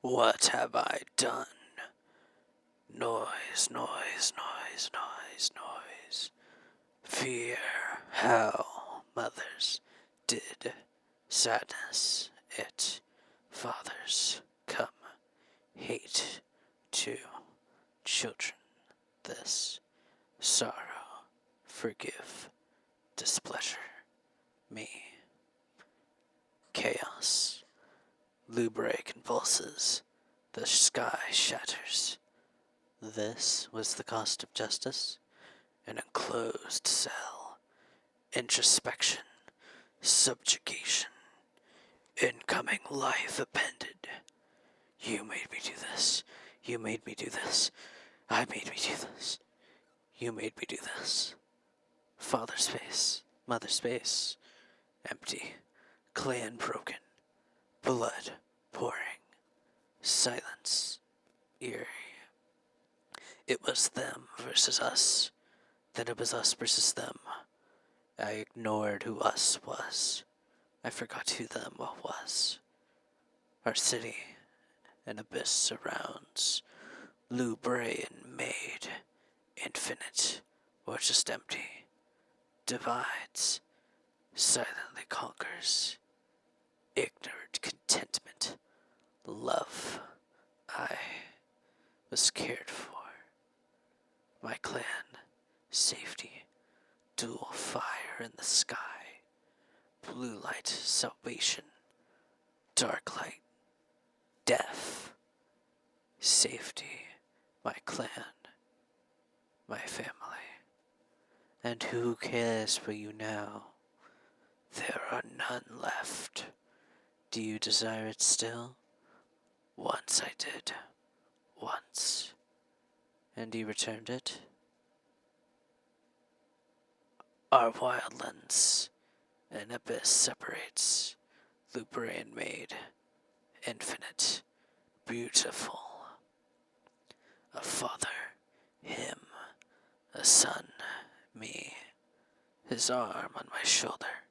What have I done? Noise, noise, noise, noise, noise. Fear, hell, mothers, did, sadness, it, fathers, come, hate, to, children, this, sorrow, forgive, displeasure, me, chaos, lubre convulses, the sky shatters. This was the cost of justice? An enclosed cell, introspection, subjugation, incoming life appended. You made me do this. You made me do this. I made me do this. You made me do this. Father space, mother space, empty, clan broken, blood pouring, silence, eerie. It was them versus us. Then it was us versus them. I ignored who us was. I forgot who them was. Our city, an abyss surrounds, lubrian made, infinite, or just empty, divides, silently conquers, ignorant contentment, love. I was cared for. My clan, safety, dual fire in the sky, blue light, salvation, dark light, death, safety, my clan, my family. And who cares for you now? There are none left. Do you desire it still? Once I did. Once. And you returned it? Our wildlands, an abyss separates, lubrian made, infinite, beautiful. A father, him, a son, me, his arm on my shoulder,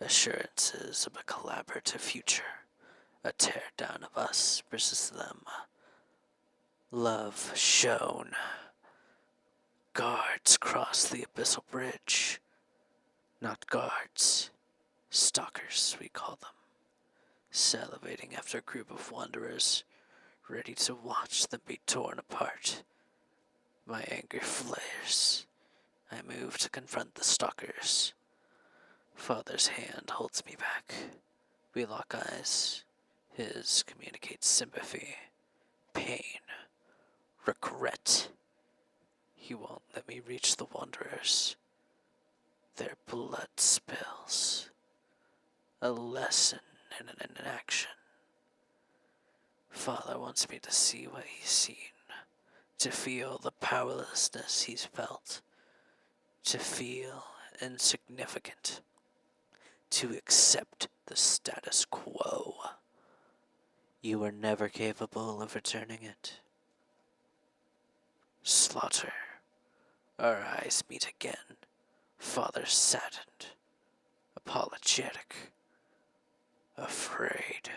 assurances of a collaborative future, a tear down of us versus them. Love shown. Guards cross the abyssal bridge. Not guards, stalkers we call them, salivating after a group of wanderers, ready to watch them be torn apart. My anger flares. I move to confront the stalkers. Father's hand holds me back. We lock eyes. His communicates sympathy, pain, regret. He won't let me reach the wanderers. Their blood spills. A lesson in an inaction. Father wants me to see what he's seen, to feel the powerlessness he's felt, to feel insignificant, to accept the status quo. You were never capable of returning it. Slaughter. Our eyes meet again. Father saddened, apologetic, afraid.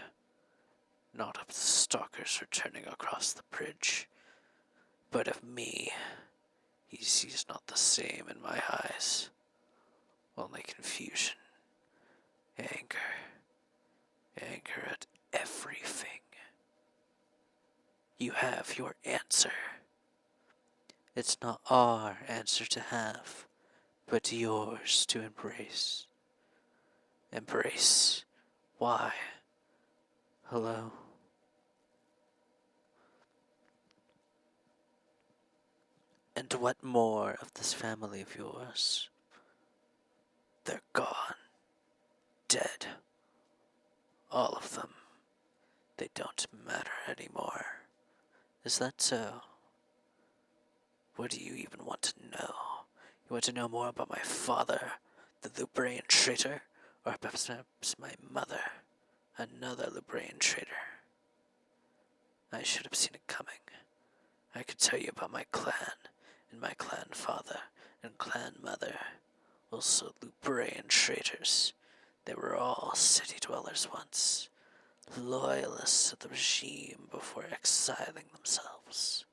Not of the stalkers returning across the bridge, but of me. He sees not the same in my eyes, only confusion, anger at everything. You have your answer. It's not our answer to have, but yours to embrace. Embrace. Why? Hello? And what more of this family of yours? They're gone. Dead. All of them. They don't matter anymore. Is that so? What do you even want to know? You want to know more about my father, the Lubrian traitor, or perhaps my mother, another Lubrian traitor? I should have seen it coming. I could tell you about my clan, and my clan father, and clan mother, also Lubrian traitors. They were all city dwellers once, loyalists to the regime before exiling themselves.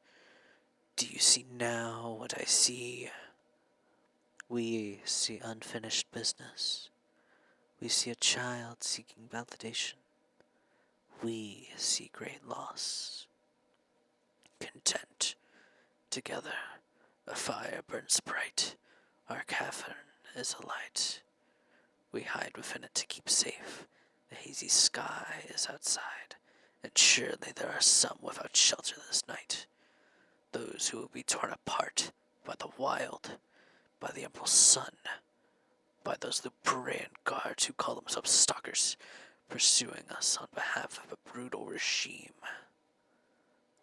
Do you see now what I see? We see unfinished business. We see a child seeking validation. We see great loss. Content. Together, a fire burns bright. Our cavern is alight. We hide within it to keep safe. The hazy sky is outside, and surely there are some without shelter this night. Those who will be torn apart by the wild, by the Emperor's sun, by those Lubrian guards who call themselves stalkers, pursuing us on behalf of a brutal regime.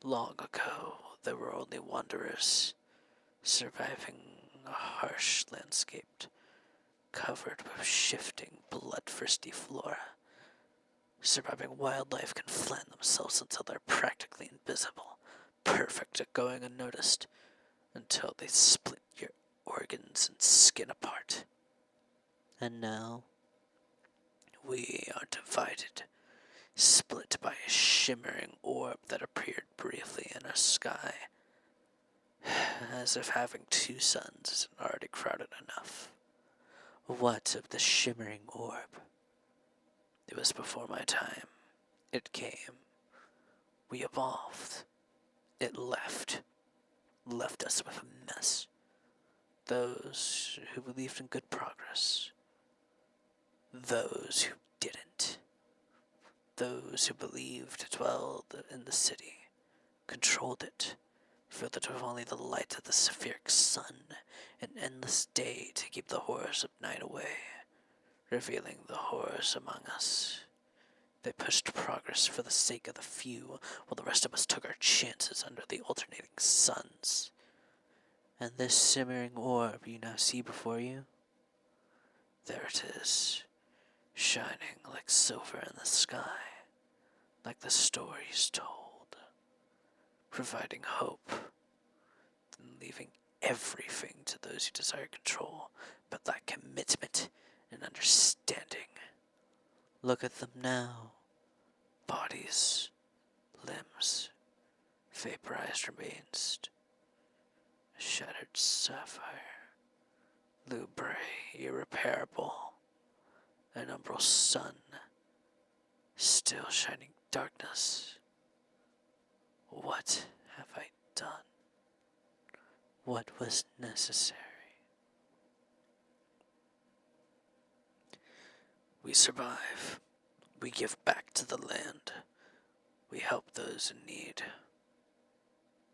Long ago, there were only wanderers, surviving a harsh landscape covered with shifting, bloodthirsty flora. Surviving wildlife can flatten themselves until they're practically invisible, perfect at going unnoticed, until they split your organs and skin apart. And now, we are divided, split by a shimmering orb that appeared briefly in our sky, as if having two suns isn't already crowded enough. What of the shimmering orb? It was before my time. It came. We evolved. It left us with a mess. Those who believed in good progress. Those who didn't. Those who believed dwelled in the city, controlled it, filled it with only the light of the Saphiric sun, an endless day to keep the horrors of night away, revealing the horrors among us. They pushed progress for the sake of the few, while the rest of us took our chances under the alternating suns. And this simmering orb you now see before you? There it is, shining like silver in the sky, like the stories told, providing hope, and leaving everything to those who desire control, but lack commitment and understanding. Look at them now. Bodies, limbs, vaporized remains, shattered sapphire, lubre, irreparable, an umbral sun, still shining darkness. What have I done? What was necessary? We survive. We give back to the land. We help those in need.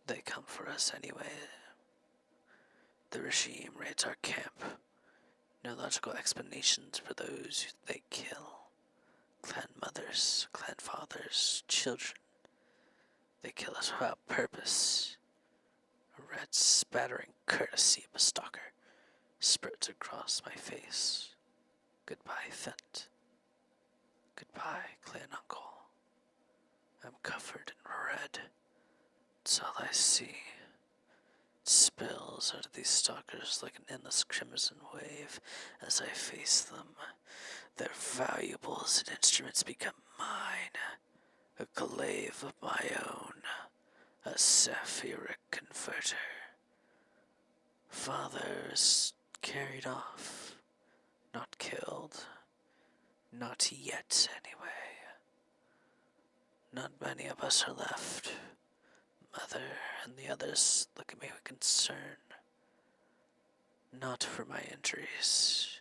They come for us anyway. The regime raids our camp. No logical explanations for those who they kill. Clan mothers, clan fathers, children. They kill us without purpose. A red spattering courtesy of a stalker spurts across my face. Goodbye, Fent. Goodbye, clan uncle. I'm covered in red. It's all I see. It spills out of these stalkers like an endless crimson wave as I face them. Their valuables and instruments become mine. A glaive of my own. A sapphiric converter. Father is carried off. Not killed. Not yet, anyway. Not many of us are left. Mother and the others look at me with concern. Not for my injuries,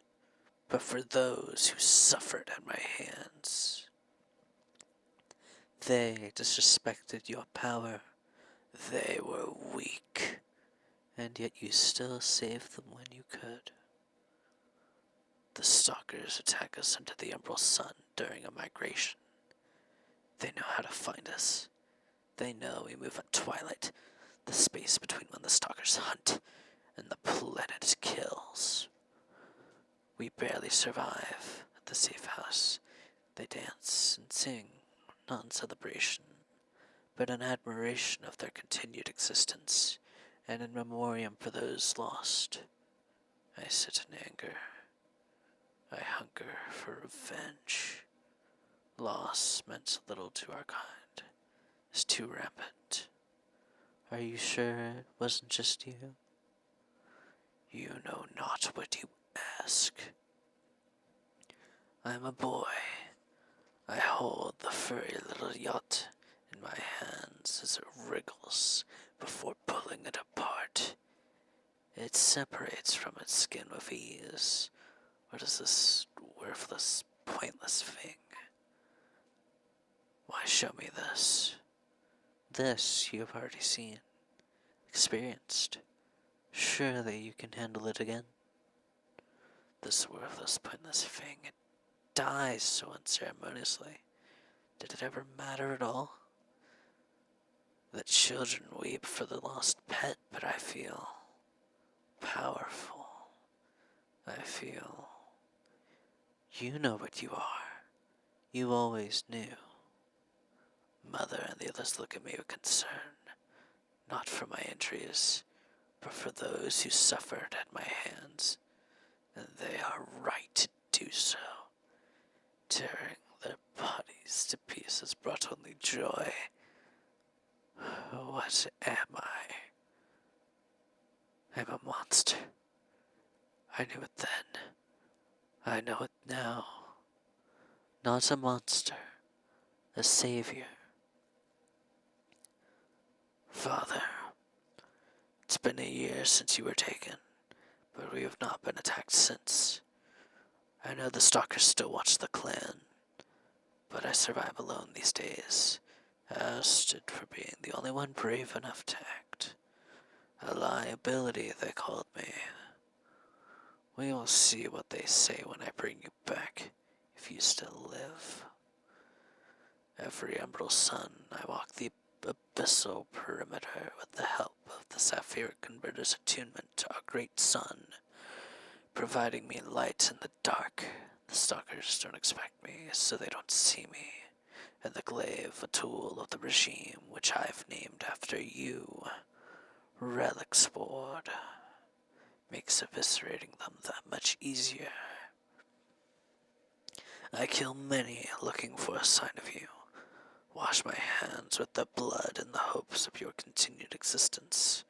but for those who suffered at my hands. They disrespected your power. They were weak, and yet you still saved them when you could. The stalkers attack us under the umbral sun during a migration. They know how to find us. They know we move at twilight, the space between when the stalkers hunt and the planet kills. We barely survive at the safe house. They dance and sing, not in celebration, but in admiration of their continued existence, and in memoriam for those lost. I sit in anger. I hunger for revenge. Loss meant little to our kind, is too rampant. Are you sure it wasn't just you? You know not what you ask. I am a boy. I hold the furry little yacht in my hands as it wriggles before pulling it apart. It separates from its skin with ease. What is this worthless, pointless thing? Why show me this? This you have already seen, experienced. Surely you can handle it again. This worthless, pointless thing, it dies so unceremoniously. Did it ever matter at all? The children weep for the lost pet, but I feel powerful. I feel you know what you are. You always knew. Mother and the others look at me with concern, not for my injuries, but for those who suffered at my hands, and they are right to do so. Tearing their bodies to pieces brought only joy. What am I? I'm a monster. I knew it then. I know it now. Not a monster, a savior. Father, it's been a year since you were taken, but we have not been attacked since. I know the stalkers still watch the clan, but I survive alone these days, ousted for being the only one brave enough to act. A liability, they called me. We will see what they say when I bring you back, if you still live. Every emerald sun, I walk the abyssal perimeter with the help of the sapphire converter's attunement to our great sun, providing me light in the dark. The stalkers don't expect me, so they don't see me. And the glaive, a tool of the regime, which I've named after you, Relic Sword, makes eviscerating them that much easier. I kill many looking for a sign of you. Wash my hands with the blood in the hopes of your continued existence.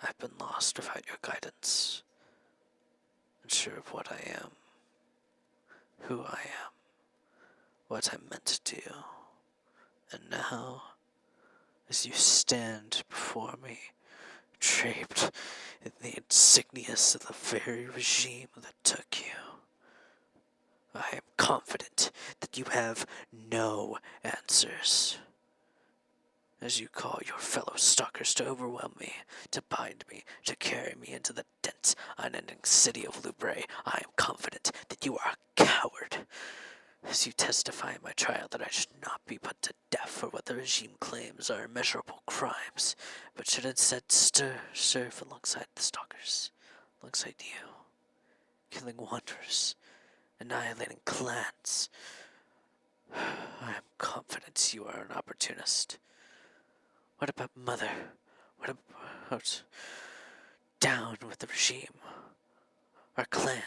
I've been lost without your guidance, unsure of what I am, who I am, what I'm meant to do. And now, as you stand before me, draped in the insignias of the very regime that took you, I am confident that you have no answers. As you call your fellow stalkers to overwhelm me, to bind me, to carry me into the dense, unending city of Lubre, I am confident that you are a coward. As you testify in my trial that I should not be put to death for what the regime claims are immeasurable crimes, but should instead serve alongside the stalkers, alongside you, killing wanderers, annihilating clans. I am confident you are an opportunist. What about Mother? What about down with the regime? Our clan?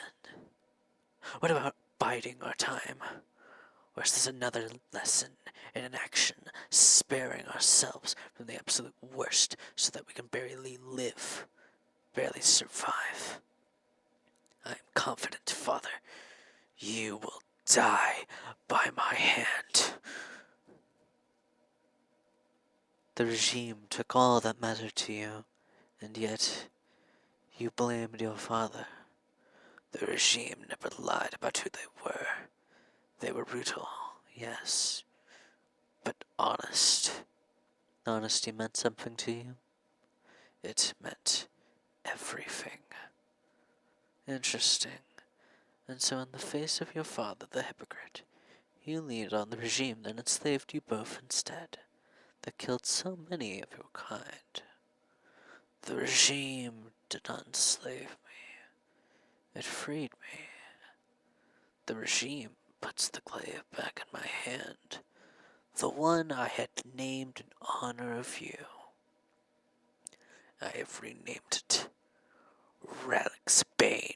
What about biding our time? Or is this another lesson in inaction, sparing ourselves from the absolute worst so that we can barely live, barely survive? I am confident, Father, you will die by my hand. The regime took all that mattered to you, and yet you blamed your father. The regime never lied about who they were. They were brutal, yes, but honest. Honesty meant something to you? It meant everything. Interesting. And so in the face of your father, the hypocrite, you leaned on the regime that enslaved you both instead, that killed so many of your kind. The regime did not enslave me. It freed me. The regime puts the glaive back in my hand, the one I had named in honor of you. I have renamed it Relic's Bane,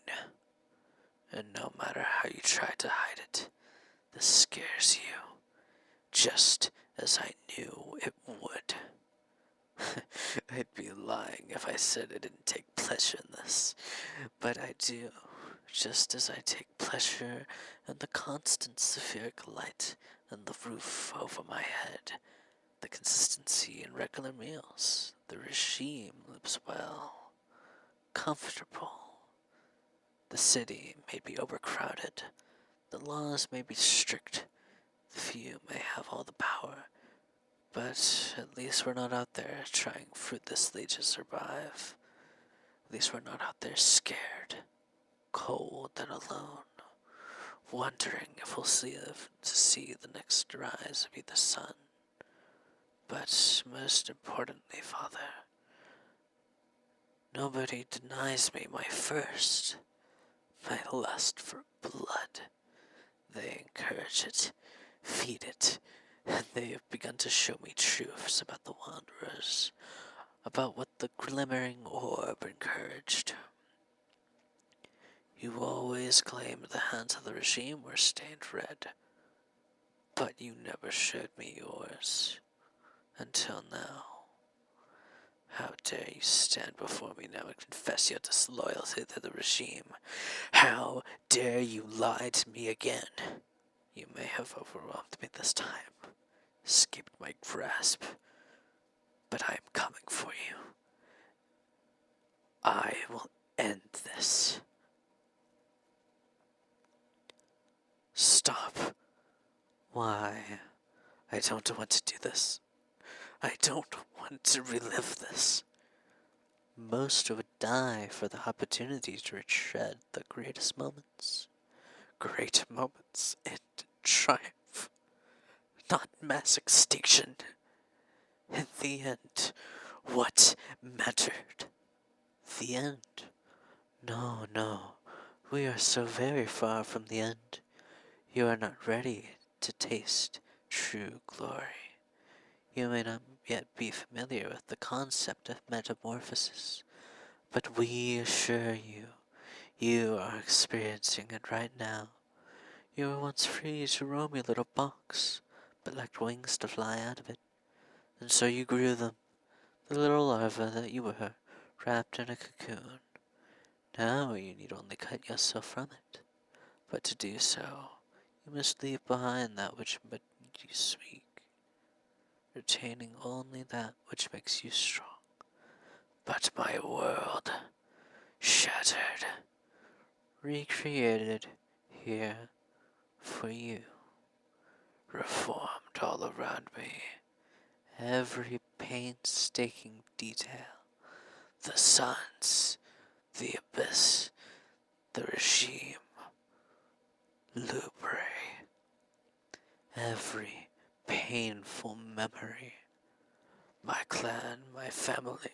and no matter how you try to hide it, this scares you. just as I knew it would. I'd be lying if I said I didn't take pleasure in this, but I do, just as I take pleasure in the constant spherical light and the roof over my head, the consistency in regular meals, the regime lives well, comfortable. The city may be overcrowded, the laws may be strict, the few may have all the power, but at least we're not out there trying fruitlessly to survive. At least we're not out there scared, cold, and alone, wondering if we'll live to see the next rise of either sun. But most importantly, Father, nobody denies me my thirst, my lust for blood. They encourage it, feed it, and they have begun to show me truths about the wanderers, about what the glimmering orb encouraged. You always claimed the hands of the regime were stained red, but you never showed me yours, until now. How dare you stand before me now and confess your disloyalty to the regime? How dare you lie to me again? You may have overwhelmed me this time, escaped my grasp, but I am coming for you. I will end this. Stop. Why? I don't want to do this. I don't want to relive this. Most would die for the opportunity to retread the greatest moments. Great moments in triumph, not mass extinction. In the end, what mattered? The end? No, no, we are so very far from the end. You are not ready to taste true glory. You may not yet be familiar with the concept of metamorphosis, but we assure you, you are experiencing it right now. You were once free to roam your little box, but lacked wings to fly out of it, and so you grew them, the little larva that you were, wrapped in a cocoon. Now you need only cut yourself from it, but to do so, you must leave behind that which made you weak, retaining only that which makes you strong. But my world, shattered, recreated here for you, reformed all around me, every painstaking detail, the suns, the abyss, the regime, Lubre, every painful memory, my clan, my family,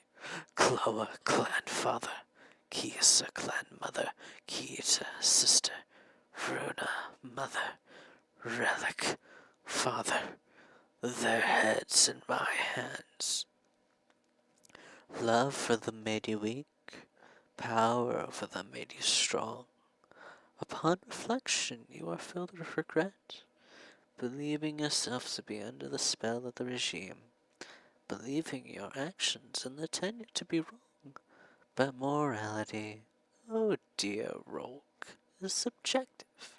Chloa clan father, Kisa clan mother, Kita sister, Runa mother, Relic father, their heads in my hands. Love for them made you weak, power over them made you strong. Upon reflection, you are filled with regret, believing yourself to be under the spell of the regime, believing your actions and their tenure to be wrong. But morality, oh dear Rolk, is subjective.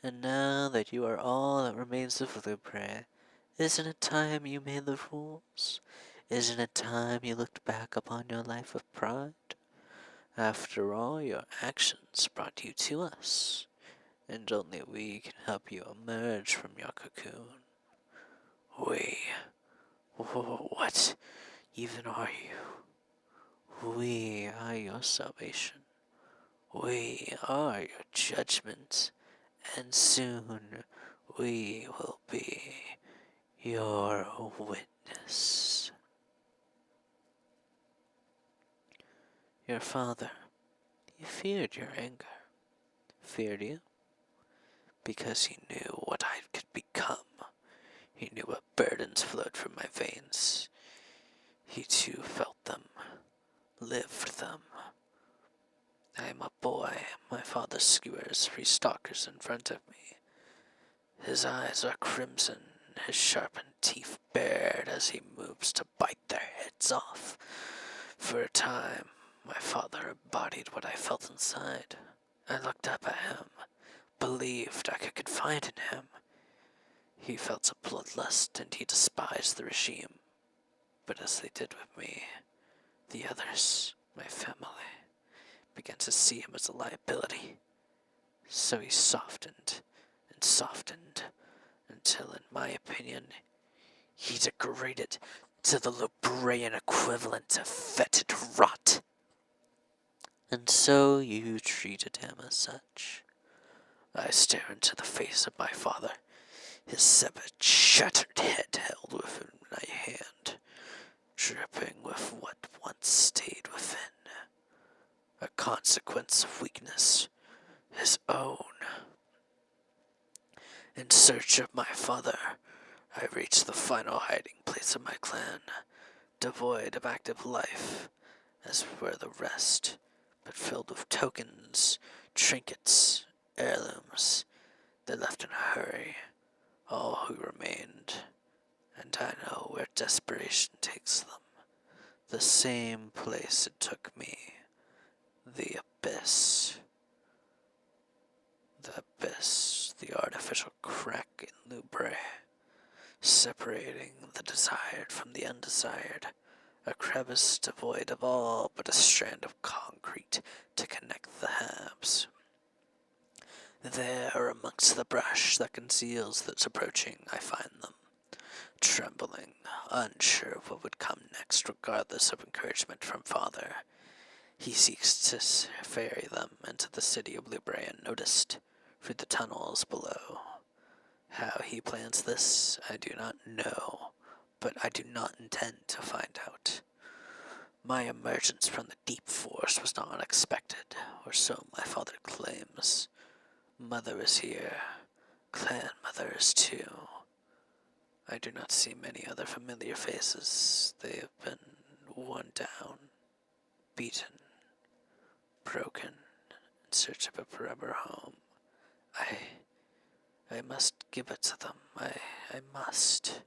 And now that you are all that remains of Lubre, isn't it time you made the rules? Isn't it time you looked back upon your life with pride? After all, your actions brought you to us, and only we can help you emerge from your cocoon. We? What even are you? We are your salvation. We are your judgment, and soon we will be your witness. Your father, he feared your anger. Feared you? Because he knew what I could become. He knew what burdens flowed from my veins. He too felt them, lived them. I am a boy. My father skewers 3 stalkers in front of me. His eyes are crimson, his sharpened teeth bared as he moves to bite their heads off. For a time, my father embodied what I felt inside. I looked up at him, believed I could confide in him. He felt a bloodlust and he despised the regime. But as they did with me, the others, my family, began to see him as a liability. So he softened and softened until, in my opinion, he degraded to the Librarian equivalent of fetid rot. And so you treated him as such. I stare into the face of my father, his severed, shattered head held within my hand, dripping with what once stayed within. A consequence of weakness, his own. In search of my father, I reached the final hiding place of my clan, devoid of active life, as were the rest, but filled with tokens, trinkets, heirlooms. They left in a hurry, all who remained, and I know where desperation takes them. The same place it took me, the abyss. The abyss, the artificial crack in Lubre, separating the desired from the undesired, a crevice devoid of all but a strand of concrete to connect the halves. There, amongst the brush that conceals that's approaching, I find them, trembling, unsure of what would come next, regardless of encouragement from father. He seeks to ferry them into the city of Libre unnoticed, through the tunnels below. How he plans this, I do not know, but I do not intend to find out. My emergence from the deep forest was not unexpected, or so my father claims. Mother is here. Clan mother is too. I do not see many other familiar faces. They have been worn down, beaten, broken, in search of a forever home. I must give it to them. I must.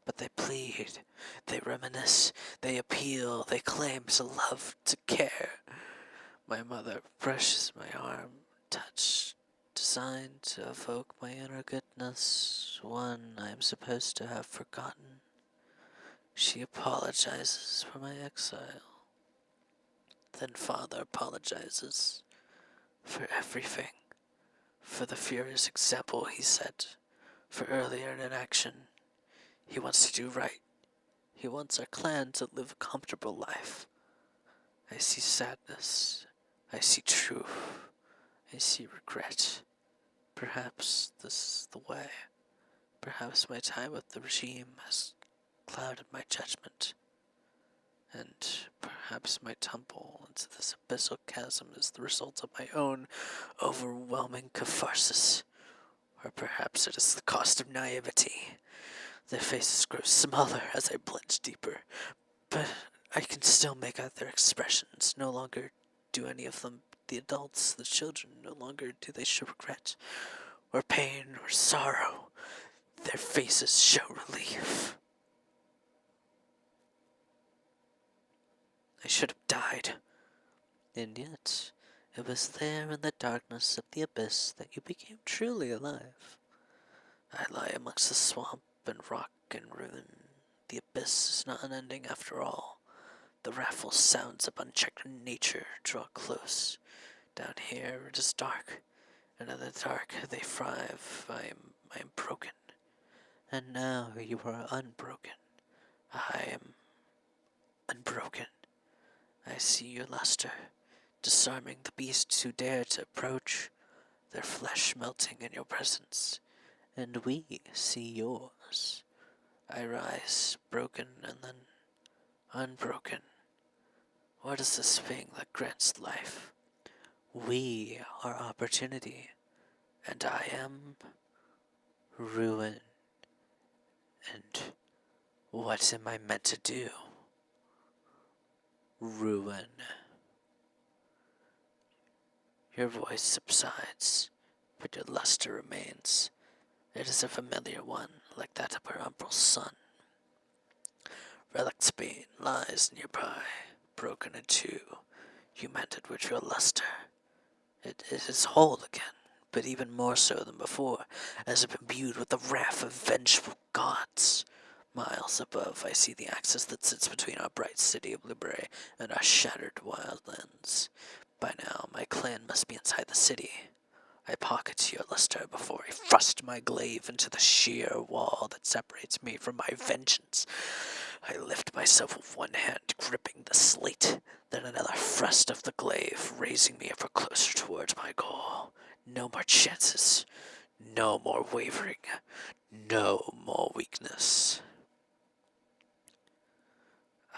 But they plead, they reminisce, they appeal, they claim to love, to care. My mother brushes my arm, touch designed to evoke my inner goodness, one I am supposed to have forgotten. She apologizes for my exile. Then father apologizes for everything. For the furious example he set, for earlier inaction. He wants to do right. He wants our clan to live a comfortable life. I see sadness. I see truth. I see regret. Perhaps this is the way. Perhaps my time with the regime has clouded my judgment. And perhaps my tumble into this abyssal chasm is the result of my own overwhelming catharsis. Or perhaps it is the cost of naivety. Their faces grow smaller as I plunge deeper, but I can still make out their expressions. No longer do any of them, the adults, the children, no longer do they show regret, or pain, or sorrow. Their faces show relief. I should have died. And yet, it was there in the darkness of the abyss that you became truly alive. I lie amongst the swamp and rock and ruin. The abyss is not unending after all. The wrathful sounds of unchecked nature draw close. Down here it is dark, and in the dark they thrive. I am broken. And now you are unbroken. I am unbroken. I see your luster, disarming the beasts who dare to approach, their flesh melting in your presence, and we see yours. I rise, broken and then unbroken. What is this thing that grants life? We are opportunity, and I am ruin. And what am I meant to do? Ruin. Your voice subsides, but your luster remains. It is a familiar one, like that of her uncle's son. Relic's bane lies nearby, broken in two. You mended with your luster. It is whole again, but even more so than before, as if imbued with the wrath of vengeful gods. Miles above, I see the axis that sits between our bright city of Libre and our shattered wildlands. By now, my clan must be inside the city. I pocket your luster before I thrust my glaive into the sheer wall that separates me from my vengeance. I lift myself with one hand, gripping the slate, then another thrust of the glaive, raising me ever closer towards my goal. No more chances, no more wavering, no more weakness.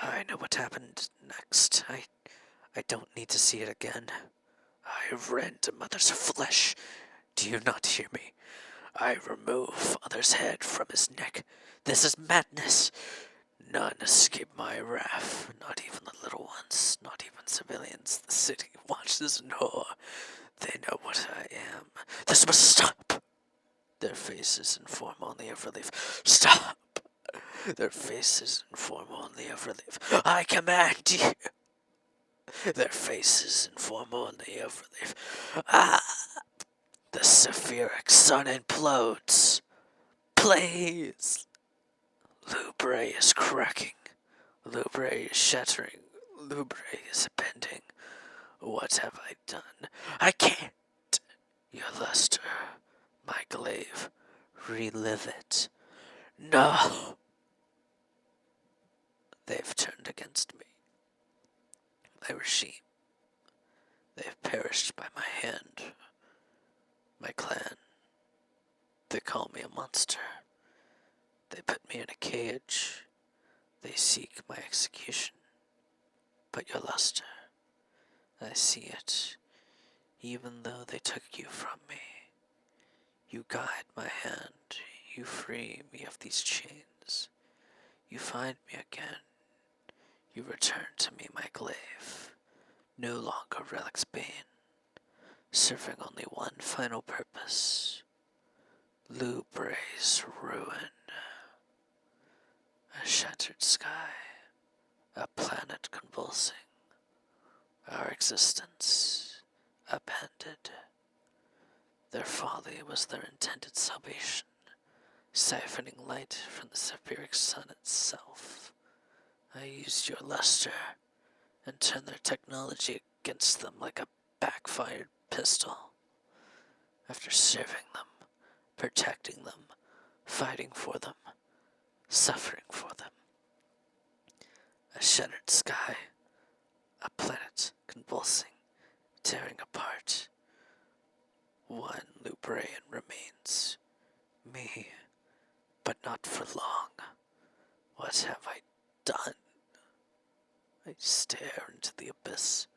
I know what happened next. I don't need to see it again. I rend a mother's flesh. Do you not hear me? I remove father's head from his neck. This is madness. None escape my wrath, not even the little ones, not even civilians. The city watches in horror. They know what I am. This must stop. Their faces inform only of relief. Stop. Their faces inform only of relief. I command you. Their faces inform only of relief. Ah! The Sephiric sun implodes. Please! Lubre is cracking. Lubre is shattering. Lubre is bending. What have I done? I can't! Your luster, my glaive, relive it. No! They've turned against me. My regime. They've perished by my hand. My clan. They call me a monster. They put me in a cage. They seek my execution. But your luster, I see it, even though they took you from me. You guide my hand, you free me of these chains. You find me again, you return to me my glaive, no longer Relic's bane, serving only one final purpose, Lubre's ruin. A shattered sky, a planet convulsing, our existence upended. Their folly was their intended salvation, siphoning light from the Sephiric sun itself. I used your luster and turned their technology against them like a backfired pistol. After serving them, protecting them, fighting for them, suffering for them. A shattered sky, a planet convulsing, tearing apart. One Lubrian remains. Me, but not for long. What have I done? I stare into the abyss.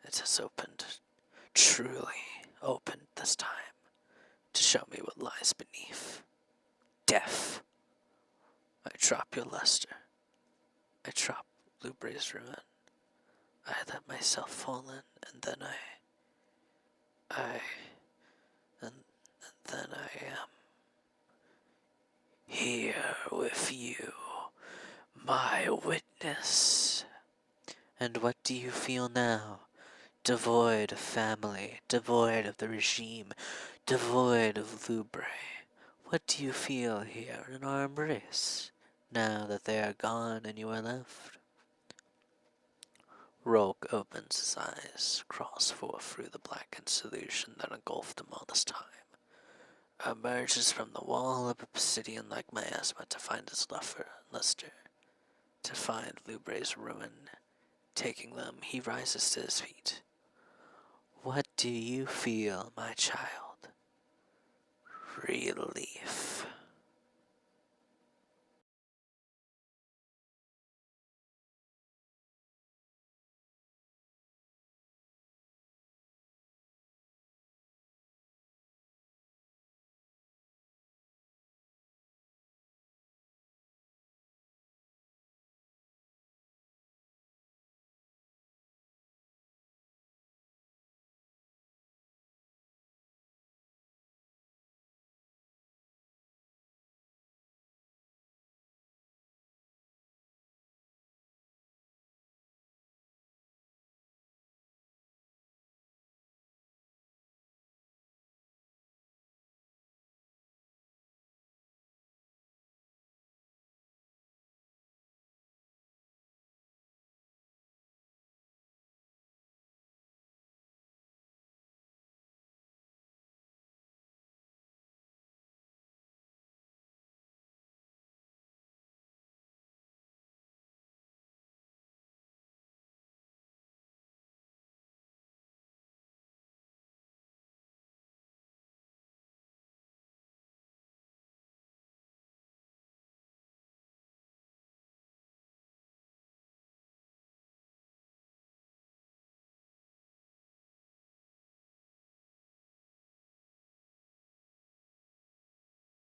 It has opened, truly opened this time, to show me what lies beneath. Death. I drop your luster. I drop Lubre's ruin. I let myself fall in, and then and then I am here with you, my witness. And what do you feel now? Devoid of family, devoid of the regime, devoid of Lubre. What do you feel here in our embrace, now that they are gone and you are left? Rolk opens his eyes, crawls forth through the blackened solution that engulfed him all this time, emerges from the wall of obsidian like miasma to find his luster, to find Lubre's ruin. Taking them, he rises to his feet. What do you feel, my child? Relief.